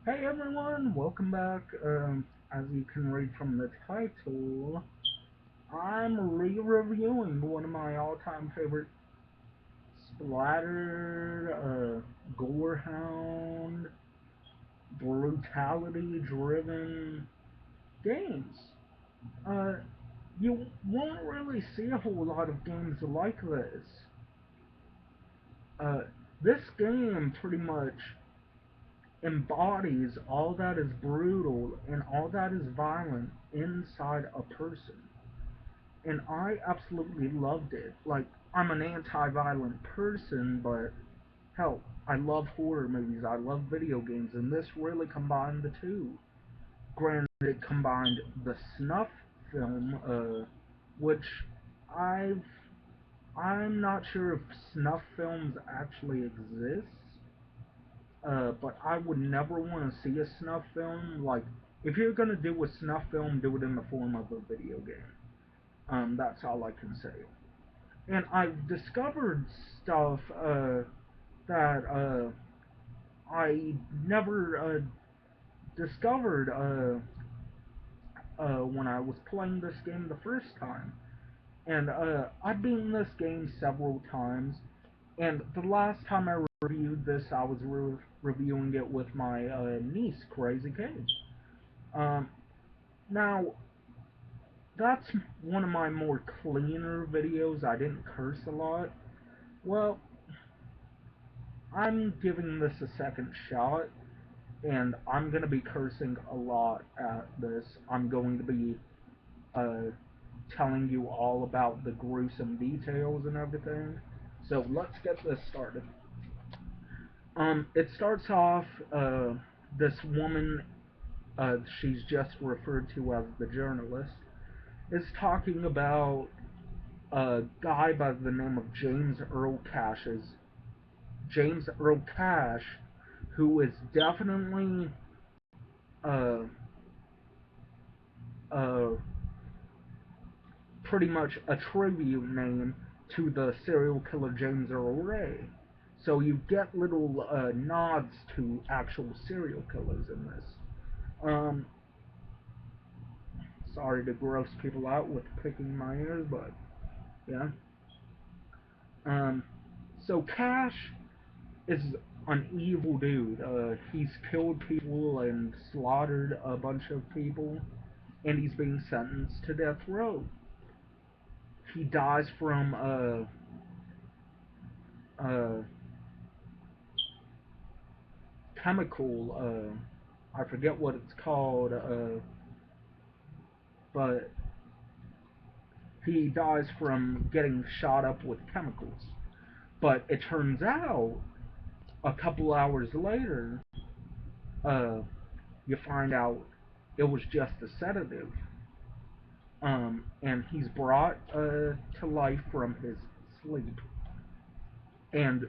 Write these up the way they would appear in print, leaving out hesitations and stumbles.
Hey everyone, welcome back. As you can read from the title, I'm re-reviewing one of my all-time favorite splatter, gorehound, brutality-driven games. Uh, you won't really see a whole lot of games like this. Uh, this game pretty much embodies all that is brutal and all that is violent inside a person. And I absolutely loved it. Like, I'm an anti violent person, but hell, I love horror movies, I love video games, and this really combined the two. Granted, it combined the snuff film, which I've I'm not sure if snuff films actually exist, but I would never want to see a snuff film. Like, if you're gonna do a snuff film, do it in the form of a video game. That's all I can say. And I've discovered stuff that I never discovered when I was playing this game the first time. And I've beaten this game several times. And the last time I reviewed this, I was reviewing it with my niece, Crazy Kate. Um, Now, that's one of my more cleaner videos. I didn't curse a lot. Well, I'm giving this a second shot, and I'm going to be cursing a lot at this. I'm going to be uh, telling you all about the gruesome details and everything. So let's get this started. It starts off, this woman, she's just referred to as the journalist, is talking about a guy by the name of James Earl Cash, who is definitely uh, uh, pretty much a tribute name to the serial killer James Earl Ray. So you get little nods to actual serial killers in this. Um, Sorry to gross people out with picking my ears, but yeah. Um, so Cash is an evil dude. He's killed people and slaughtered a bunch of people, and he's being sentenced to death row. He dies from a chemical. I forget what it's called, but he dies from getting shot up with chemicals. But it turns out a couple hours later, uh, you find out it was just a sedative. And he's brought to life from his sleep, and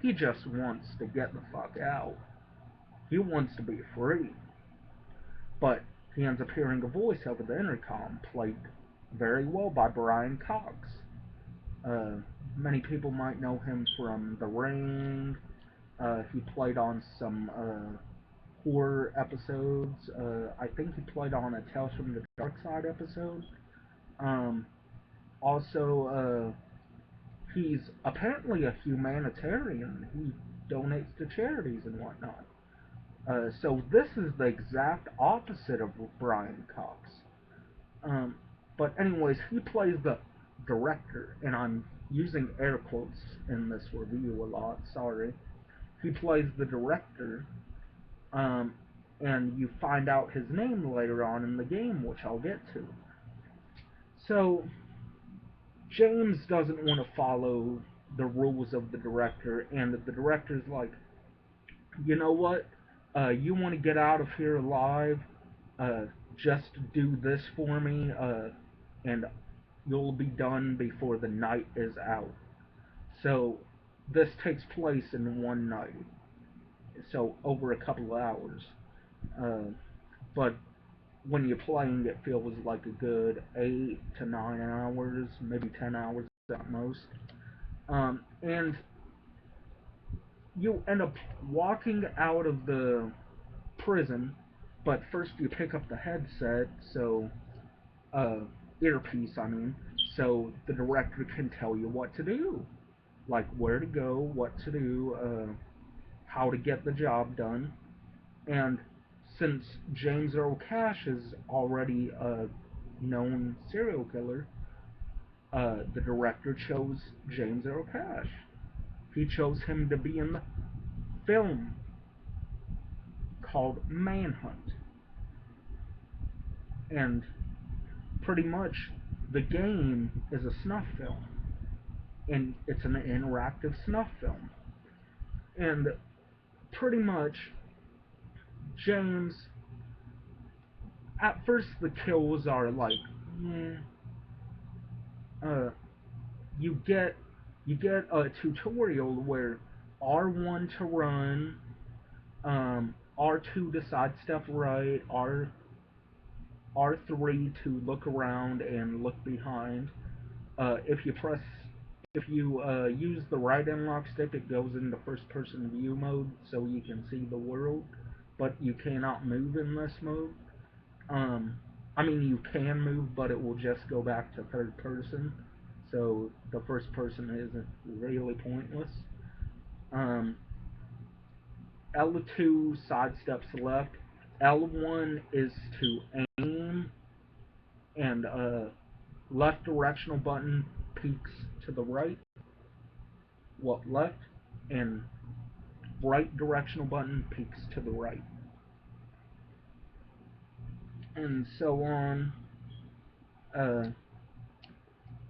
he just wants to get the fuck out. He wants to be free, but he ends up hearing a voice over the intercom, played very well by Brian Cox. Uh, Many people might know him from The Ring. He played on some horror episodes. I think he played on a Tales from the Dark Side episode. Um, Also, he's apparently a humanitarian. He donates to charities and whatnot. So this is the exact opposite of Brian Cox. Um, but anyways, he plays the director, and I'm using air quotes in this review a lot. Sorry. He plays the director, um, and you find out his name later on in the game, which I'll get to. So James doesn't want to follow the rules of the director, and the director's like, you know what? You want to get out of here alive? Uh, just do this for me, and you'll be done before the night is out. So this takes place in one night, so over a couple of hours. Uh, but when you're playing, it feels like a good 8 to 9 hours, maybe 10 hours at most. And you end up walking out of the prison, but first you pick up the headset, so uh, earpiece, I mean, so the director can tell you what to do, like where to go, what to do, how to get the job done. And since James Earl Cash is already a known serial killer, the director chose James Earl Cash. He chose him to be in the film called Manhunt. And pretty much the game is a snuff film. And it's an interactive snuff film. And pretty much James, at first the kills are like, mm, uh, you get a tutorial where R1 to run, R2 to sidestep right, R3 to look around and look behind. If you press, if you use the right analog stick, it goes into first-person view mode, so you can see the world, but you cannot move in this mode. Um, I mean, you can move, but it will just go back to third person, so the first person isn't really pointless. Um, L2 sidesteps left. L1 is to aim, and left directional button peeks to the right. What left and right directional button peeks to the right, and so on. Uh,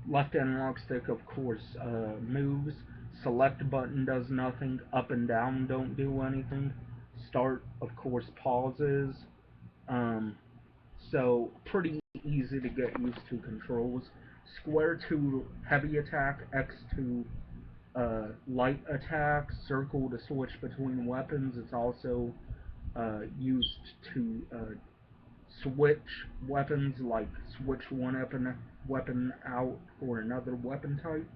Left analog stick, of course, moves. Select button does nothing. Up and down don't do anything. Start, of course, pauses. Um, so pretty easy to get used to controls. Square to heavy attack, X to light attack, circle to switch between weapons. It's also used to switch weapons, like switch one weapon out for another weapon type.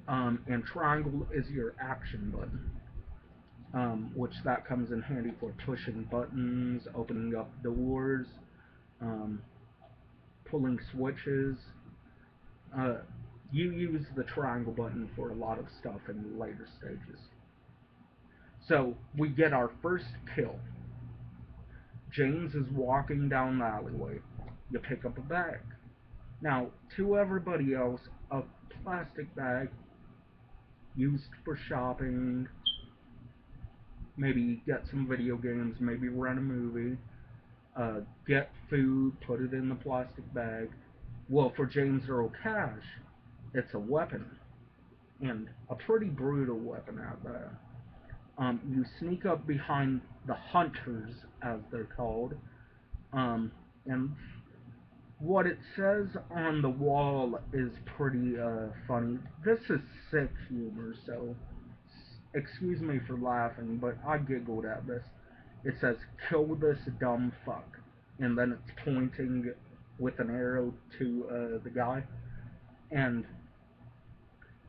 And triangle is your action button, which that comes in handy for pushing buttons, opening up doors, um, pulling switches. Uh, you use the triangle button for a lot of stuff in the later stages. So we get our first kill. James is walking down the alleyway. You pick up a bag. Now, to everybody else, a plastic bag used for shopping, maybe get some video games, maybe rent a movie, get food, put it in the plastic bag. Well, for James Earl Cash, it's a weapon, and a pretty brutal weapon at that. You sneak up behind the hunters, as they're called, and what it says on the wall is pretty funny. This is sick humor, so excuse me for laughing, but I giggled at this. It says, "Kill this dumb fuck," and then it's pointing with an arrow to the guy, and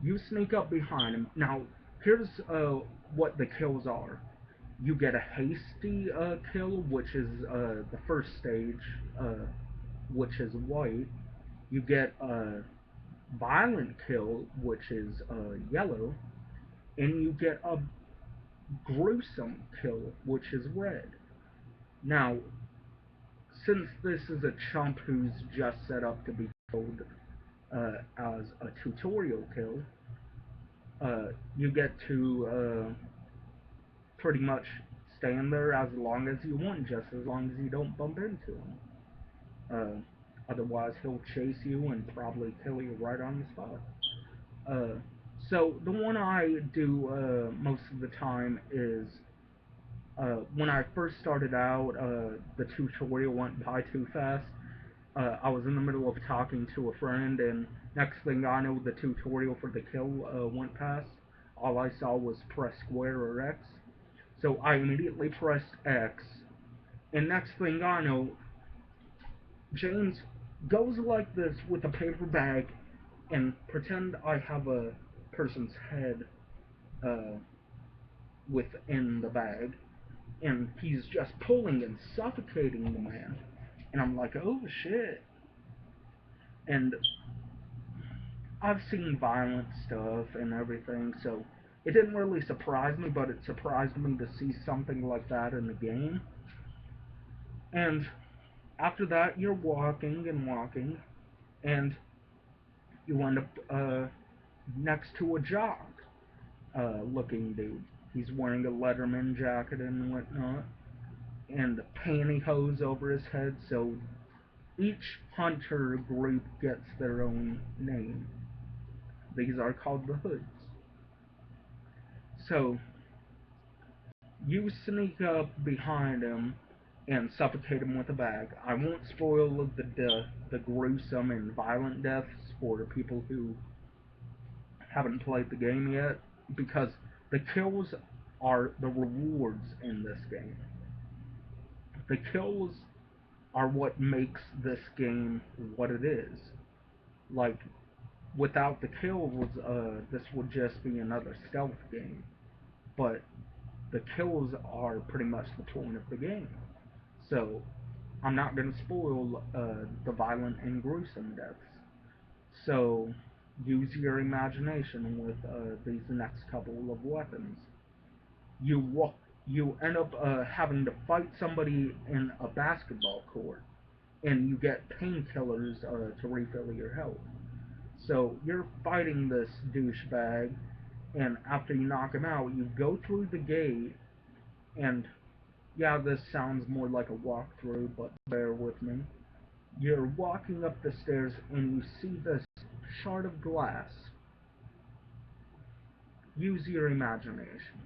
you sneak up behind him. Now, here's what the kills are. You get a hasty kill, which is the first stage, which is white. You get a violent kill, which is yellow, and you get a gruesome kill, which is red. Now, since this is a chump who's just set up to be killed as a tutorial kill, you get to pretty much stand there as long as you want, just as long as you don't bump into him. Otherwise, he'll chase you and probably kill you right on the spot. Uh, so the one I do most of the time is when I first started out, the tutorial went by too fast. I was in the middle of talking to a friend, and next thing I know, the tutorial for the kill went past. All I saw was press square or X. So I immediately pressed X, and next thing I know, James goes like this with a paper bag and pretend I have a person's head uh, within the bag, and he's just pulling and suffocating the man. And I'm like, oh shit. And I've seen violent stuff and everything, so it didn't really surprise me, but it surprised me to see something like that in the game. And after that, you're walking and walking, and you end up next to a jock looking dude. He's wearing a Letterman jacket and whatnot, and pantyhose over his head, so each hunter group gets their own name. These are called the Hoods. So you sneak up behind him and suffocate him with a bag. I won't spoil the gruesome and violent deaths for people who haven't played the game yet, because the kills are the rewards in this game. The kills are what makes this game what it is. Like, without the kills, this would just be another stealth game. But the kills are pretty much the point of the game. So, I'm not going to spoil the violent and gruesome deaths. So, use your imagination with these next couple of weapons. You end up having to fight somebody in a basketball court, and you get painkillers to refill your health. So you're fighting this douchebag, and after you knock him out, you go through the gate, and yeah, this sounds more like a walkthrough, but bear with me. You're walking up the stairs, and you see this shard of glass. Use your imagination.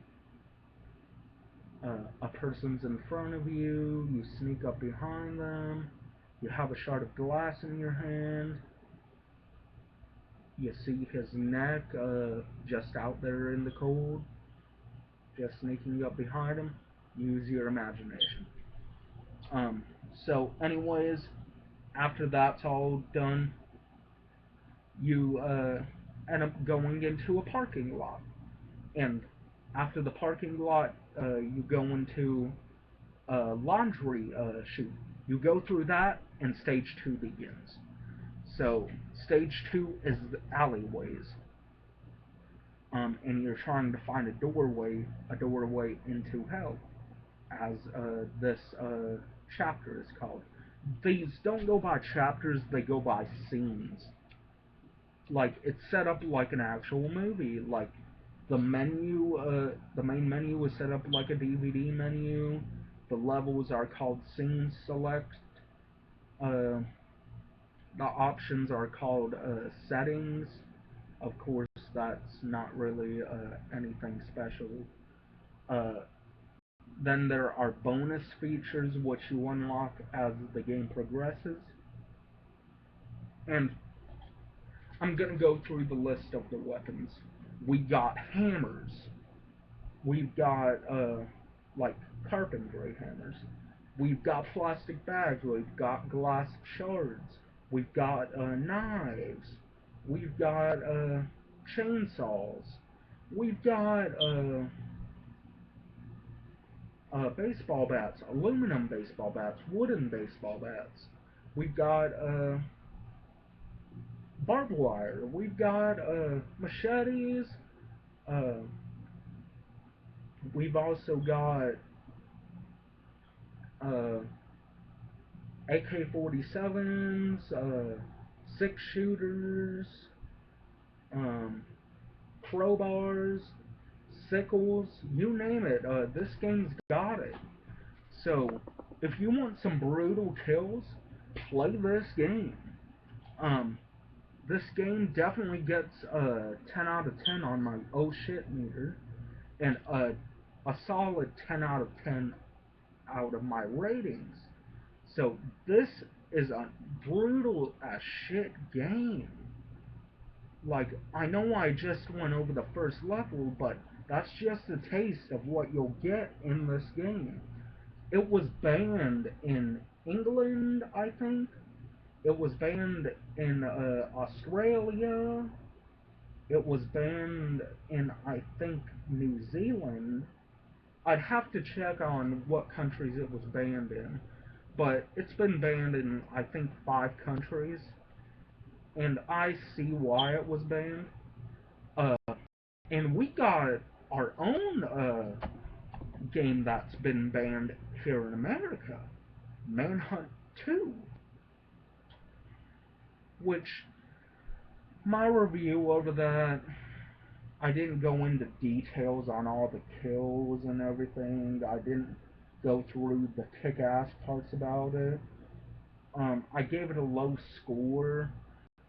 A person's in front of you, you sneak up behind them, you have a shard of glass in your hand, you see his neck just out there in the cold, just sneaking up behind him. Use your imagination. Um, so, anyways, after that's all done, you end up going into a parking lot. And after the parking lot, you go into laundry chute. You go through that, and stage 2 begins. So, stage 2 is the alleyways. And you're trying to find a doorway into hell, as this chapter is called. These don't go by chapters, they go by scenes. Like, it's set up like an actual movie. Like, the main menu is set up like a DVD menu. The levels are called scene select. Uh, the options are called settings. Of course, that's not really anything special. Uh, then there are bonus features which you unlock as the game progresses. And I'm gonna go through the list of the weapons. We got hammers. We've got like carpentry hammers. We've got plastic bags. We've got glass shards. We've got knives. We've got chainsaws. We've got baseball bats, aluminum baseball bats, wooden baseball bats. We've got barbed wire. We've got machetes. Uh, we've also got uh, AK-47s, six shooters, um, crowbars, sickles, you name it. This game's got it. So, if you want some brutal kills, play this game. Um, this game definitely gets a 10 out of 10 on my oh shit meter, and a solid 10 out of 10 out of my ratings. So this is a brutal as shit game. Like, I know I just went over the first level, but that's just a taste of what you'll get in this game. It was banned in England, I think. It was banned in Australia. It was banned in, I think, New Zealand. I'd have to check on what countries it was banned in, but it's been banned in I think 5 countries, and I see why it was banned. Uh, and we got our own game that's been banned here in America, Manhunt 2, which my review over that, I didn't go into details on all the kills and everything. I didn't go through the kick-ass parts about it. I gave it a low score.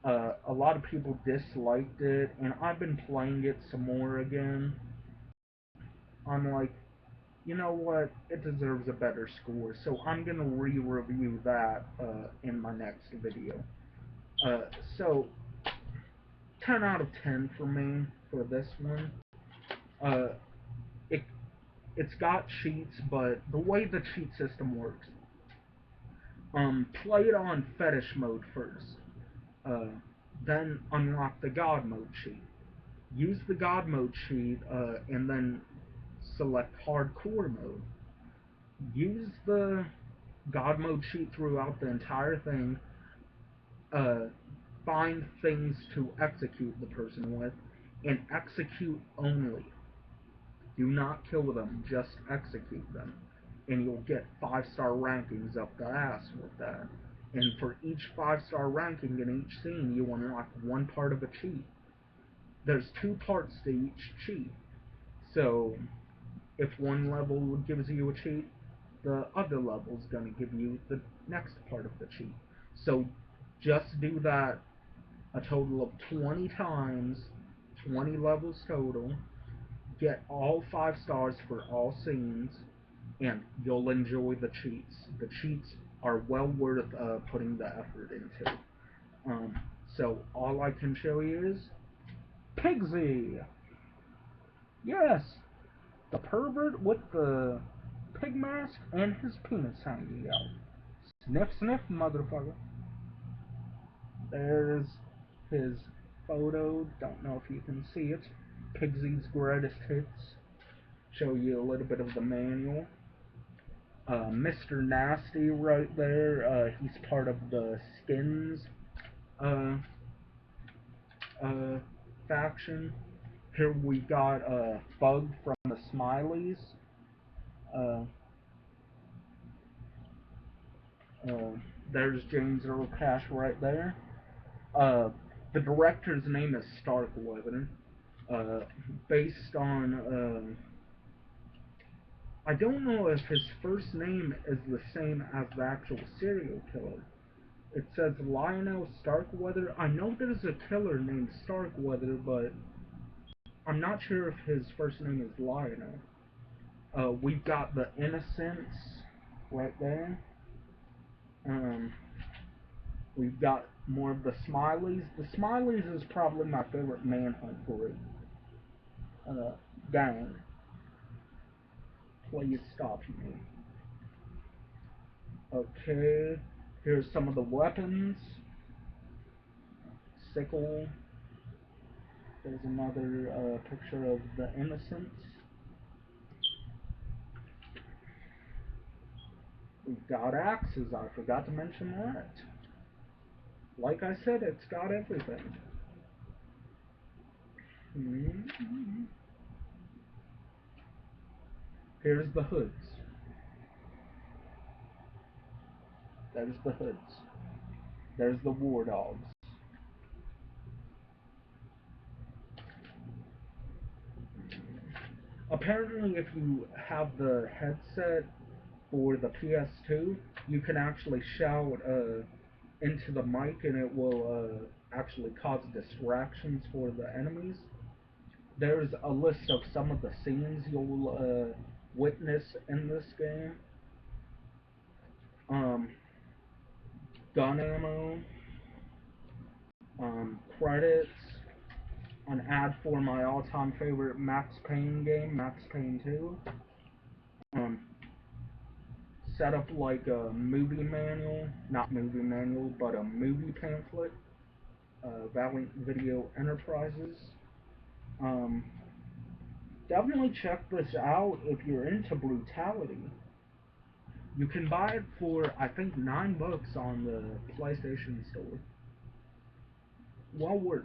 A lot of people disliked it, and I've been playing it some more again. I'm like, you know what? It deserves a better score, so I'm gonna re-review that in my next video. Uh, so 10 out of 10 for me for this one. Uh, it it's got cheats, but the way the cheat system works, play it on fetish mode first, uh, then unlock the god mode cheat. Use the god mode cheat, and then select hardcore mode. Use the god mode cheat throughout the entire thing. Uh, find things to execute the person with, and execute only. Do not kill them, just execute them. And you'll get 5-star rankings up the ass with that. And for each 5-star ranking in each scene, you unlock one part of a cheat. There's 2 parts to each cheat. So, if one level gives you a cheat, the other level is going to give you the next part of the cheat. So, just do that a total of 20 times, 20 levels total, get all 5 stars for all scenes, and you'll enjoy the cheats. The cheats are well worth putting the effort into. Um, so all I can show you is Pigsy. Yes, the pervert with the pig mask and his penis hanging out. Sniff, sniff, motherfucker. There's his photo. Don't know if you can see it. Pigsy's greatest hits. Show you a little bit of the manual. Mr. Nasty right there. He's part of the Skins uh, uh, faction. Here we got Bug from the Smileys. Uh, there's James Earl Cash right there. Uh, the director's name is Starkweather. Uh, based on I don't know if his first name is the same as the actual serial killer. It says Lionel Starkweather. I know there's a killer named Starkweather, but I'm not sure if his first name is Lionel. We've got the Innocents right there. Um, we've got more of the Smileys. The Smileys is probably my favorite Manhunt group. Uh, gang, please stop me. Okay, here's some of the weapons. Sickle. There's another picture of the Innocents. We've got axes. I forgot to mention that. Like I said, it's got everything. Mm-hmm. Here's the hoods. There's the hoods. There's the war dogs. Apparently, if you have the headset for the PS2, you can actually shout into the mic and it will actually cause distractions for the enemies. There's a list of some of the scenes you'll witness in this game. Um, gun ammo, credits, an ad for my all-time favorite Max Payne game, Max Payne 2. Um, set up like a movie manual, not movie manual, but a movie pamphlet. Valiant Video Enterprises. Um, definitely check this out if you're into brutality. You can buy it for I think $9 on the PlayStation Store. Well worth,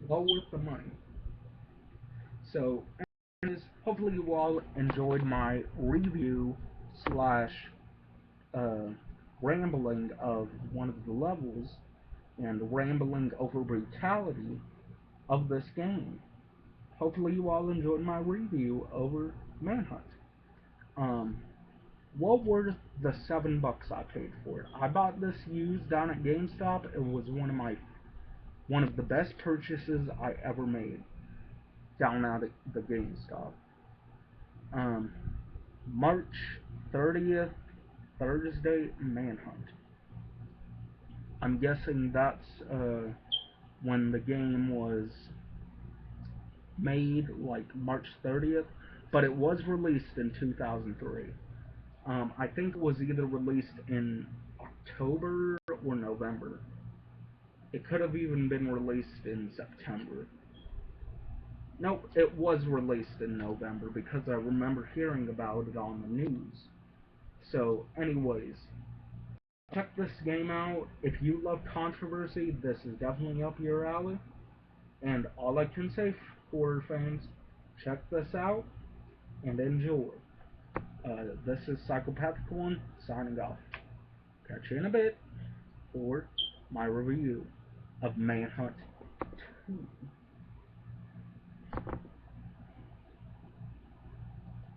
well worth the money. So, hopefully you all enjoyed my review slash uh, rambling of one of the levels and rambling over brutality of this game. Hopefully you all enjoyed my review over Manhunt. Um, what were the $7 I paid for it? I bought this used down at GameStop. It was one of the best purchases I ever made down at the GameStop. Um, March 30th, Thursday, Manhunt. I'm guessing that's when the game was made, like March 30th, but it was released in 2003. I think it was either released in October or November. It could have even been released in September. Nope, it was released in November because I remember hearing about it on the news. So, anyways, check this game out. If you love controversy, this is definitely up your alley. And all I can say, horror fans, check this out and enjoy. This is Psychopath1c signing off. Catch you in a bit for my review of Manhunt 2.